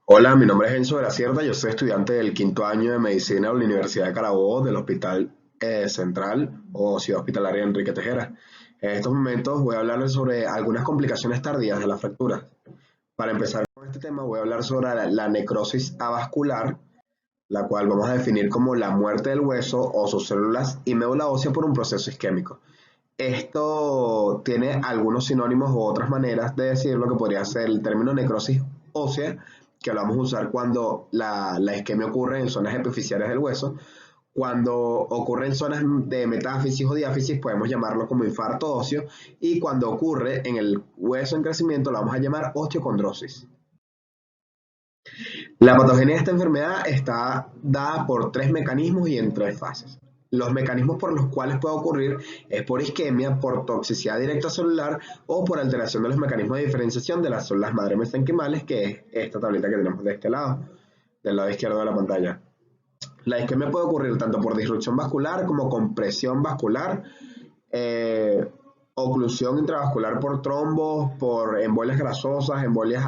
Hola, mi nombre es Enzo de la Cierta, yo soy estudiante del quinto año de Medicina de la Universidad de Carabobo del Hospital Central o Ciudad Hospitalaria Enrique Tejera. En estos momentos voy a hablarles sobre algunas complicaciones tardías de la fractura. Para empezar con este tema voy a hablar sobre la necrosis avascular, la cual vamos a definir como la muerte del hueso o sus células y médula ósea por un proceso isquémico. Esto tiene algunos sinónimos u otras maneras de decirlo que podría ser el término necrosis ósea, que lo vamos a usar cuando la isquemia ocurre en zonas epifisiales del hueso. Cuando ocurre en zonas de metáfisis o diáfisis podemos llamarlo como infarto óseo, y cuando ocurre en el hueso en crecimiento lo vamos a llamar osteocondrosis. La patogenia de esta enfermedad está dada por tres mecanismos y en tres fases. Los mecanismos por los cuales puede ocurrir es por isquemia, por toxicidad directa celular o por alteración de los mecanismos de diferenciación de las células madre mesenquimales, que es esta tablita que tenemos de este lado, del lado izquierdo de la pantalla. La isquemia puede ocurrir tanto por disrupción vascular como compresión vascular, eh, oclusión intravascular por trombos, por embolias grasosas, embolias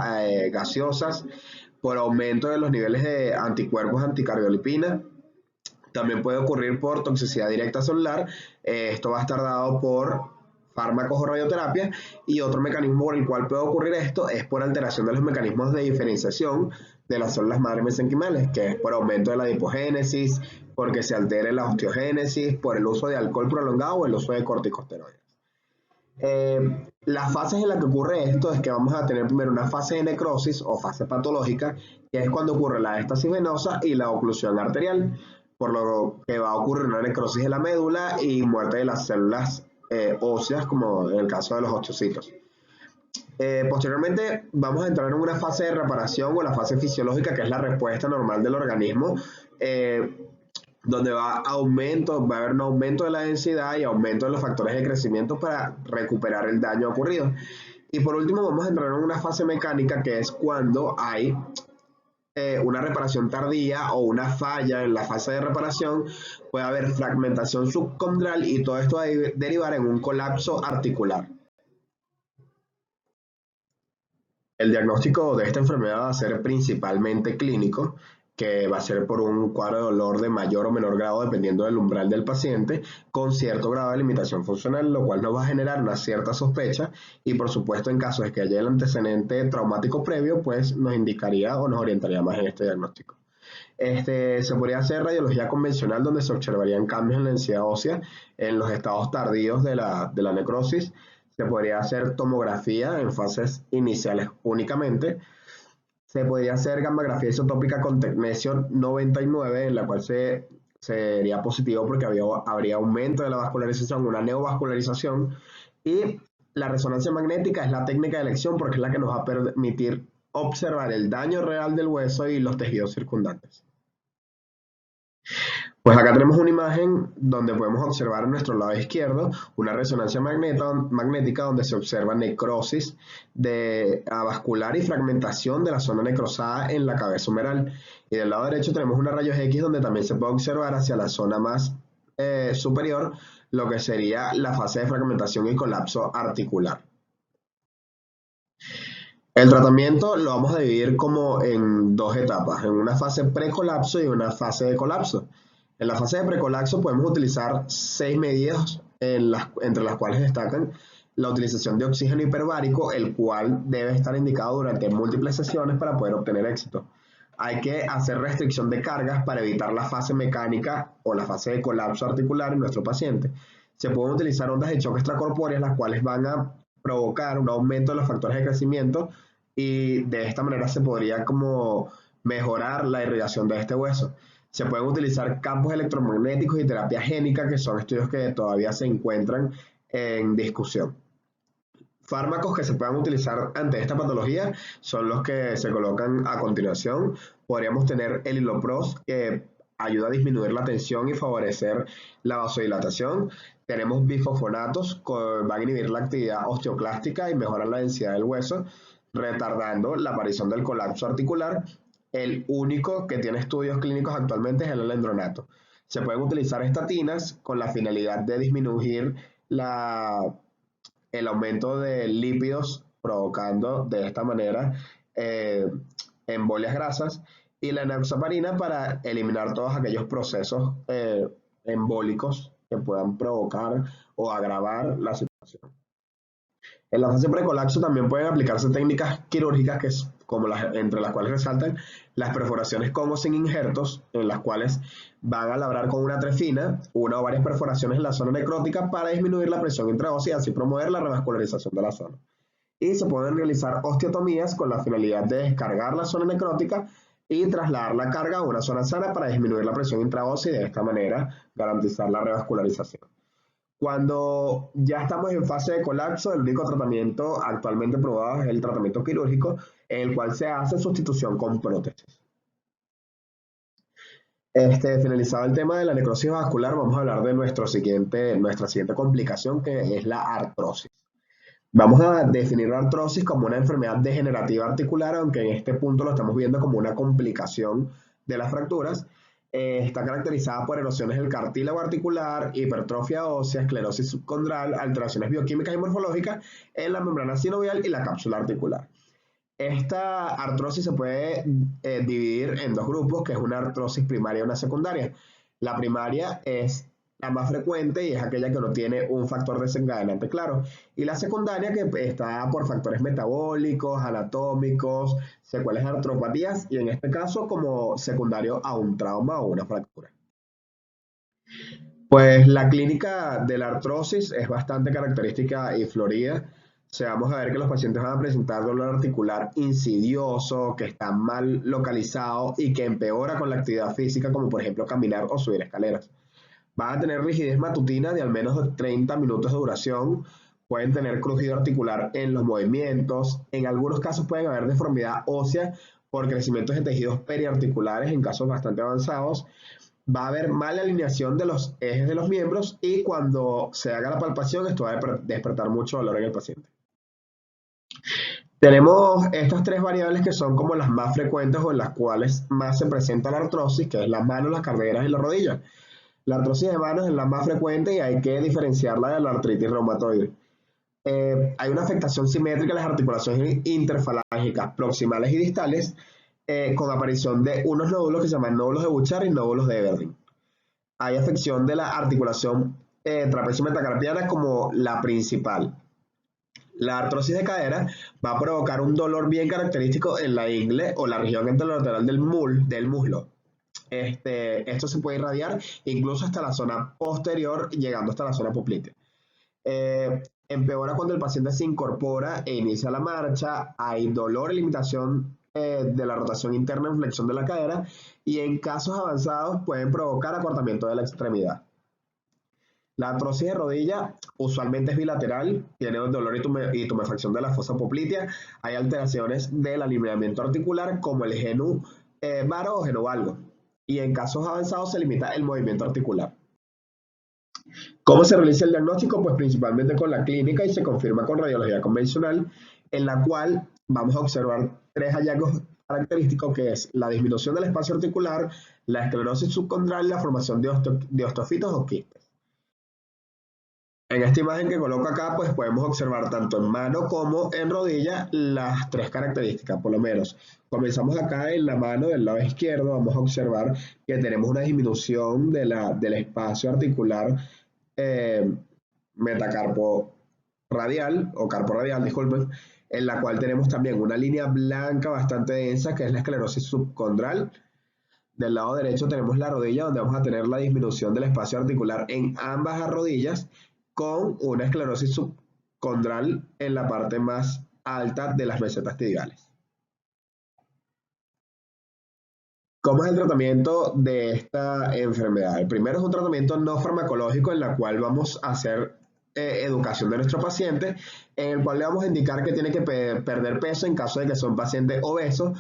gaseosas, por aumento de los niveles de anticuerpos anticardiolipina. También puede ocurrir por toxicidad directa celular. Esto va a estar dado por fármacos o radioterapia. Y otro mecanismo por el cual puede ocurrir esto es por alteración de los mecanismos de diferenciación de las células madre mesenquimales, que es por aumento de la adipogénesis, porque se altere la osteogénesis, por el uso de alcohol prolongado o el uso de corticosteroides. Las fases en las que ocurre esto es que vamos a tener primero una fase de necrosis o fase patológica, que es cuando ocurre la éstasis venosa y la oclusión arterial, por lo que va a ocurrir una necrosis de la médula y muerte de las células óseas, como en el caso de los osteocitos. Posteriormente vamos a entrar en una fase de reparación o la fase fisiológica, que es la respuesta normal del organismo, eh, donde va a haber un aumento de la densidad y aumento de los factores de crecimiento para recuperar el daño ocurrido. Y por último vamos a entrar en una fase mecánica, que es cuando hay una reparación tardía o una falla en la fase de reparación. Puede haber fragmentación subcondral y todo esto va a derivar en un colapso articular. El diagnóstico de esta enfermedad va a ser principalmente clínico, que va a ser por un cuadro de dolor de mayor o menor grado dependiendo del umbral del paciente, con cierto grado de limitación funcional, lo cual nos va a generar una cierta sospecha, y por supuesto en caso de que haya el antecedente traumático previo, pues nos indicaría o nos orientaría más en este diagnóstico. Se podría hacer radiología convencional, donde se observarían cambios en la densidad ósea en los estados tardíos de la necrosis. Se podría hacer tomografía en fases iniciales únicamente. Se podría hacer gammagrafía isotópica con tecnesio 99, en la cual sería positivo porque habría aumento de la vascularización, una neovascularización. Y la resonancia magnética es la técnica de elección porque es la que nos va a permitir observar el daño real del hueso y los tejidos circundantes. Pues acá tenemos una imagen donde podemos observar en nuestro lado izquierdo una resonancia magnética donde se observa necrosis avascular y fragmentación de la zona necrosada en la cabeza humeral. Y del lado derecho tenemos una rayos X donde también se puede observar hacia la zona más superior lo que sería la fase de fragmentación y colapso articular. El tratamiento lo vamos a dividir como en dos etapas, en una fase precolapso y una fase de colapso. En la fase de precolapso podemos utilizar 6 medidas, entre las cuales destacan la utilización de oxígeno hiperbárico, el cual debe estar indicado durante múltiples sesiones para poder obtener éxito. Hay que hacer restricción de cargas para evitar la fase mecánica o la fase de colapso articular en nuestro paciente. Se pueden utilizar ondas de choque extracorpóreas, las cuales van a provocar un aumento de los factores de crecimiento, y de esta manera se podría como mejorar la irrigación de este hueso. Se pueden utilizar campos electromagnéticos y terapia génica, que son estudios que todavía se encuentran en discusión. Fármacos que se puedan utilizar ante esta patología son los que se colocan a continuación. Podríamos tener el Hilopros, que ayuda a disminuir la tensión y favorecer la vasodilatación. Tenemos bifosfonatos, que van a inhibir la actividad osteoclástica y mejoran la densidad del hueso, retardando la aparición del colapso articular. El único que tiene estudios clínicos actualmente es el alendronato. Se pueden utilizar estatinas con la finalidad de disminuir el aumento de lípidos, provocando de esta manera eh, embolias grasas, y la enoxaparina para eliminar todos aquellos procesos embólicos que puedan provocar o agravar la situación. En la fase precolapso también pueden aplicarse técnicas quirúrgicas como entre las cuales resaltan las perforaciones con o sin injertos, en las cuales van a labrar con una trefina una o varias perforaciones en la zona necrótica para disminuir la presión intraósea y así promover la revascularización de la zona. Y se pueden realizar osteotomías con la finalidad de descargar la zona necrótica y trasladar la carga a una zona sana para disminuir la presión intraósea y de esta manera garantizar la revascularización. Cuando ya estamos en fase de colapso, el único tratamiento actualmente probado es el tratamiento quirúrgico, en el cual se hace sustitución con prótesis. Finalizado el tema de la necrosis vascular, vamos a hablar de nuestra siguiente complicación, que es la artrosis. Vamos a definir la artrosis como una enfermedad degenerativa articular, aunque en este punto lo estamos viendo como una complicación de las fracturas. Está caracterizada por erosiones del cartílago articular, hipertrofia ósea, esclerosis subcondral, alteraciones bioquímicas y morfológicas en la membrana sinovial y la cápsula articular. Esta artrosis se puede dividir en dos grupos, que es una artrosis primaria y una secundaria. La primaria es la más frecuente y es aquella que no tiene un factor desencadenante claro. Y la secundaria que está por factores metabólicos, anatómicos, secuelas de artropatías y en este caso como secundario a un trauma o una fractura. Pues la clínica de la artrosis es bastante característica y florida. O sea, vamos a ver que los pacientes van a presentar dolor articular insidioso, que está mal localizado y que empeora con la actividad física, como por ejemplo caminar o subir escaleras. Van a tener rigidez matutina de al menos 30 minutos de duración. Pueden tener crujido articular en los movimientos. En algunos casos pueden haber deformidad ósea por crecimientos de tejidos periarticulares en casos bastante avanzados. Va a haber mala alineación de los ejes de los miembros y cuando se haga la palpación esto va a despertar mucho dolor en el paciente. Tenemos estas tres variables que son como las más frecuentes o en las cuales más se presenta la artrosis, que es las manos, las caderas y las rodillas. La artrosis de manos es la más frecuente y hay que diferenciarla de la artritis reumatoide. Hay una afectación simétrica de las articulaciones interfalángicas proximales y distales, con aparición de unos nódulos que se llaman nódulos de Bouchard y nódulos de Everdeen. Hay afección de la articulación trapecio metacarpiana como la principal. La artrosis de cadera va a provocar un dolor bien característico en la ingle o la región anterolateral del muslo. Esto se puede irradiar incluso hasta la zona posterior, llegando hasta la zona poplitea. Empeora cuando el paciente se incorpora e inicia la marcha. Hay dolor y limitación de la rotación interna en flexión de la cadera y en casos avanzados pueden provocar acortamiento de la extremidad. La artrosis de rodilla usualmente es bilateral, tiene dolor y tumefacción de la fosa poplitea. Hay alteraciones del alineamiento articular como el genu varo o genu-valgo. Y en casos avanzados se limita el movimiento articular. ¿Cómo se realiza el diagnóstico? Pues principalmente con la clínica y se confirma con radiología convencional, en la cual vamos a observar tres hallazgos característicos, que es la disminución del espacio articular, la esclerosis subcondral y la formación de osteofitos o quistes. En esta imagen que coloco acá, pues podemos observar tanto en mano como en rodilla las tres características, por lo menos. Comenzamos acá en la mano del lado izquierdo, vamos a observar que tenemos una disminución del espacio articular metacarpo radial, o carpo radial, disculpen, en la cual tenemos también una línea blanca bastante densa, que es la esclerosis subcondral. Del lado derecho tenemos la rodilla, donde vamos a tener la disminución del espacio articular en ambas rodillas, con una esclerosis subcondral en la parte más alta de las mesetas tibiales. ¿Cómo es el tratamiento de esta enfermedad? El primero es un tratamiento no farmacológico en el cual vamos a hacer educación de nuestro paciente, en el cual le vamos a indicar que tiene que perder peso en caso de que sea un paciente obeso,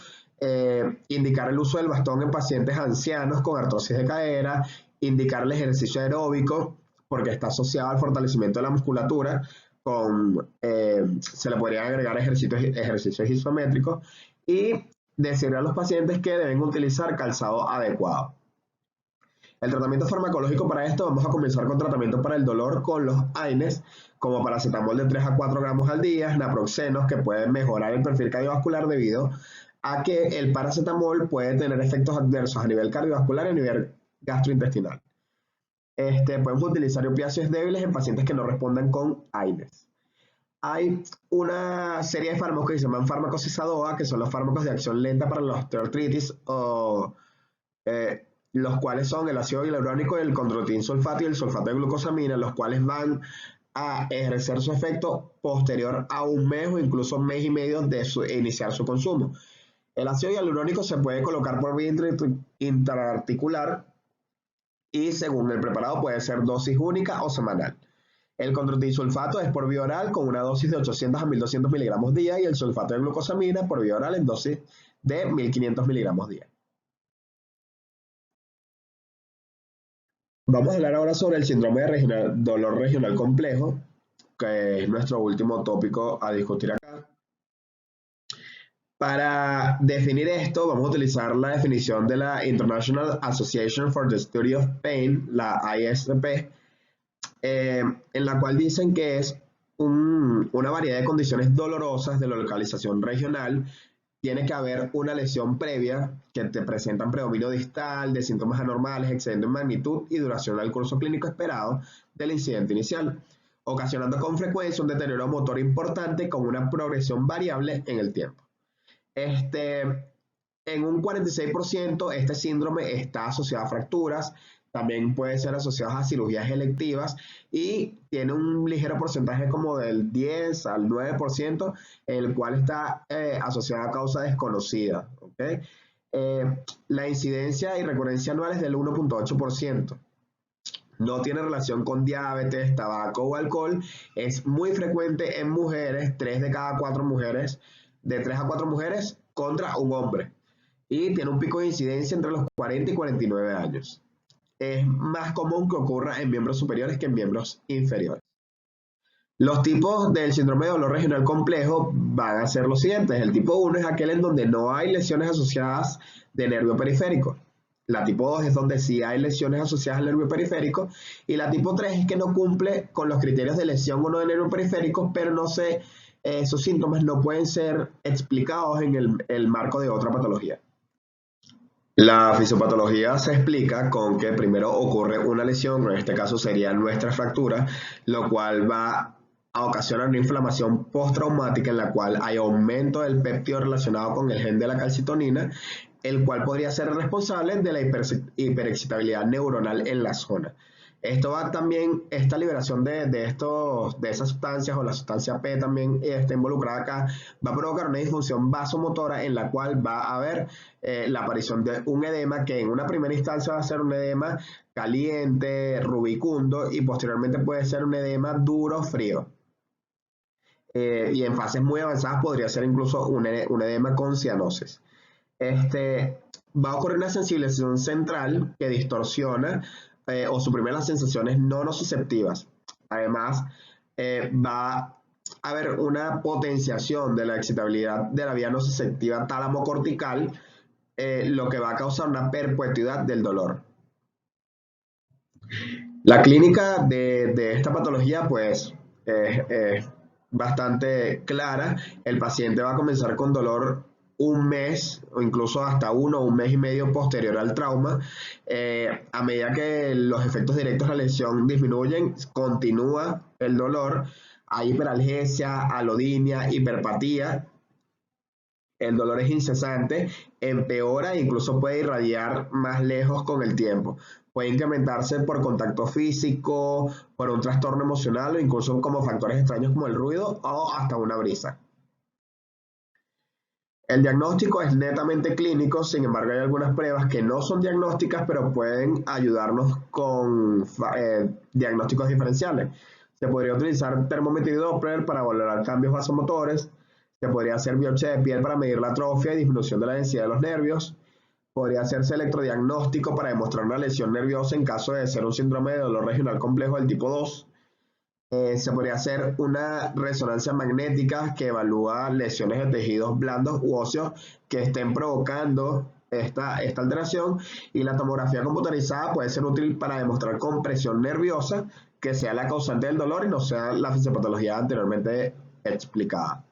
indicar el uso del bastón en pacientes ancianos con artrosis de cadera, indicar el ejercicio aeróbico, porque está asociado al fortalecimiento de la musculatura, se le podrían agregar ejercicios isométricos y decirle a los pacientes que deben utilizar calzado adecuado. El tratamiento farmacológico para esto, vamos a comenzar con tratamiento para el dolor con los AINES, como paracetamol de 3 a 4 gramos al día, naproxenos, que pueden mejorar el perfil cardiovascular debido a que el paracetamol puede tener efectos adversos a nivel cardiovascular y a nivel gastrointestinal. Podemos utilizar opiáceos débiles en pacientes que no respondan con AINES. Hay una serie de fármacos que se llaman fármacos ISADOA, que son los fármacos de acción lenta para la osteoartritis, los cuales son el ácido hialurónico, el condroitin sulfato y el sulfato de glucosamina, los cuales van a ejercer su efecto posterior a un mes o incluso un mes y medio de iniciar su consumo. El ácido hialurónico se puede colocar por vía intraarticular y según el preparado puede ser dosis única o semanal. El condroitin sulfato es por vía oral con una dosis de 800 a 1200 miligramos día y el sulfato de glucosamina por vía oral en dosis de 1500 miligramos día. Vamos a hablar ahora sobre el síndrome de dolor regional complejo, que es nuestro último tópico a discutir acá. Para definir esto, vamos a utilizar la definición de la International Association for the Study of Pain, la ISP, en la cual dicen que es una variedad de condiciones dolorosas de la localización regional. Tiene que haber una lesión previa que te presentan predominio distal de síntomas anormales excediendo en magnitud y duración al curso clínico esperado del incidente inicial, ocasionando con frecuencia un deterioro motor importante con una progresión variable en el tiempo. En un 46% este síndrome está asociado a fracturas, también puede ser asociado a cirugías electivas y tiene un ligero porcentaje como del 10 al 9%, el cual está asociado a causa desconocida. ¿Okay? La incidencia y recurrencia anual es del 1.8%. No tiene relación con diabetes, tabaco o alcohol. Es muy frecuente en mujeres, 3 de cada 4 mujeres, de 3 a 4 mujeres contra un hombre. Y tiene un pico de incidencia entre los 40 y 49 años. Es más común que ocurra en miembros superiores que en miembros inferiores. Los tipos del síndrome de dolor regional complejo van a ser los siguientes. El tipo 1 es aquel en donde no hay lesiones asociadas de nervio periférico. La tipo 2 es donde sí hay lesiones asociadas al nervio periférico. Y la tipo 3 es que no cumple con los criterios de lesión o no de nervio periférico, pero esos síntomas no pueden ser explicados en el marco de otra patología. La fisiopatología se explica con que primero ocurre una lesión, en este caso sería nuestra fractura, lo cual va a ocasionar una inflamación postraumática en la cual hay aumento del péptido relacionado con el gen de la calcitonina, el cual podría ser responsable de la hiperexcitabilidad neuronal en la zona. Esto va también, esta liberación de esas sustancias o la sustancia P también está involucrada acá, va a provocar una disfunción vasomotora en la cual va a haber la aparición de un edema que en una primera instancia va a ser un edema caliente, rubicundo y posteriormente puede ser un edema duro, frío. Y en fases muy avanzadas podría ser incluso un edema con cianosis. Va a ocurrir una sensibilización central que distorsiona o suprime las sensaciones no nociceptivas. Además, va a haber una potenciación de la excitabilidad de la vía nociceptiva tálamo-cortical, lo que va a causar una perpetuidad del dolor. La clínica de esta patología pues es bastante clara. El paciente va a comenzar con dolor un mes o incluso hasta un mes y medio posterior al trauma. A medida que los efectos directos de la lesión disminuyen, continúa el dolor. Hay hiperalgesia, alodinia, hiperpatía. El dolor es incesante, empeora e incluso puede irradiar más lejos con el tiempo. Puede incrementarse por contacto físico, por un trastorno emocional o incluso como factores extraños como el ruido o hasta una brisa. El diagnóstico es netamente clínico, sin embargo hay algunas pruebas que no son diagnósticas pero pueden ayudarnos con diagnósticos diferenciales. Se podría utilizar termómetro y Doppler para valorar cambios vasomotores. Se podría hacer biopsia de piel para medir la atrofia y disminución de la densidad de los nervios. Podría hacerse electrodiagnóstico para demostrar una lesión nerviosa en caso de ser un síndrome de dolor regional complejo del tipo 2. Se podría hacer una resonancia magnética que evalúa lesiones de tejidos blandos u óseos que estén provocando esta alteración, y la tomografía computarizada puede ser útil para demostrar compresión nerviosa que sea la causante del dolor y no sea la fisiopatología anteriormente explicada.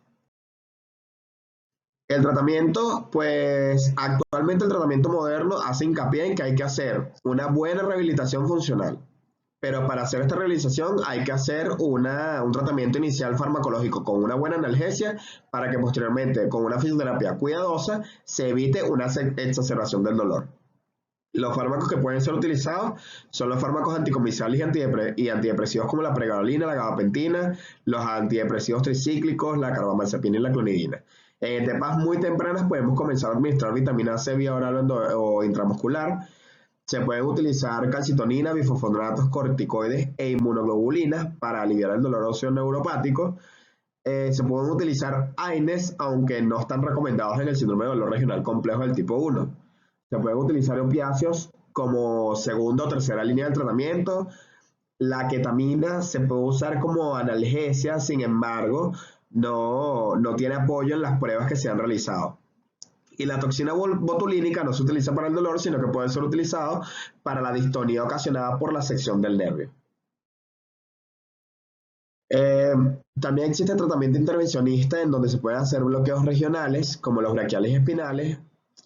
El tratamiento, pues actualmente el tratamiento moderno hace hincapié en que hay que hacer una buena rehabilitación funcional. Pero para hacer esta rehabilitación hay que hacer un tratamiento inicial farmacológico con una buena analgesia para que posteriormente con una fisioterapia cuidadosa se evite una exacerbación del dolor. Los fármacos que pueden ser utilizados son los fármacos anticomisales y antidepresivos como la pregabalina, la gabapentina, los antidepresivos tricíclicos, la carbamazepina y la clonidina. En etapas muy tempranas podemos comenzar a administrar vitamina C vía oral o intramuscular. Se pueden utilizar calcitonina, bifosfonatos, corticoides e inmunoglobulinas para aliviar el dolor óseo neuropático. Se pueden utilizar AINES, aunque no están recomendados en el síndrome de dolor regional complejo del tipo 1. Se pueden utilizar opiáceos como segunda o tercera línea de tratamiento. La ketamina se puede usar como analgesia, sin embargo, no tiene apoyo en las pruebas que se han realizado. Y la toxina botulínica no se utiliza para el dolor, sino que puede ser utilizado para la distonía ocasionada por la sección del nervio. Eh, También existe tratamiento intervencionista en donde se pueden hacer bloqueos regionales, como los braquiales y espinales.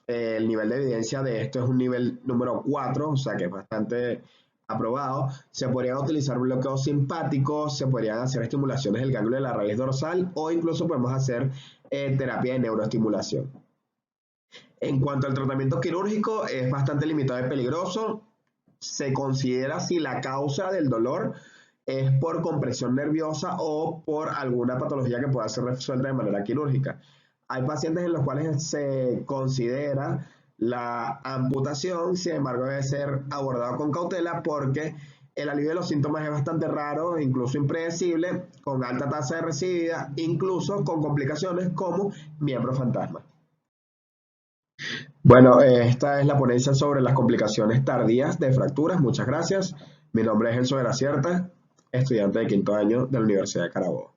El nivel de evidencia de esto es un nivel número 4, o sea que es bastante aprobado. Se podrían utilizar bloqueos simpáticos, se podrían hacer estimulaciones del ganglio de la raíz dorsal o incluso podemos hacer terapia de neuroestimulación. En cuanto al tratamiento quirúrgico, es bastante limitado y peligroso. Se considera si la causa del dolor es por compresión nerviosa o por alguna patología que pueda ser resuelta de manera quirúrgica. Hay pacientes en los cuales se considera la amputación, sin embargo debe ser abordado con cautela porque el alivio de los síntomas es bastante raro, incluso impredecible, con alta tasa de recidiva, incluso con complicaciones como miembro fantasma. Bueno, esta es la ponencia sobre las complicaciones tardías de fracturas. Muchas gracias. Mi nombre es Enzo de la Cierta, estudiante de quinto año de la Universidad de Carabobo.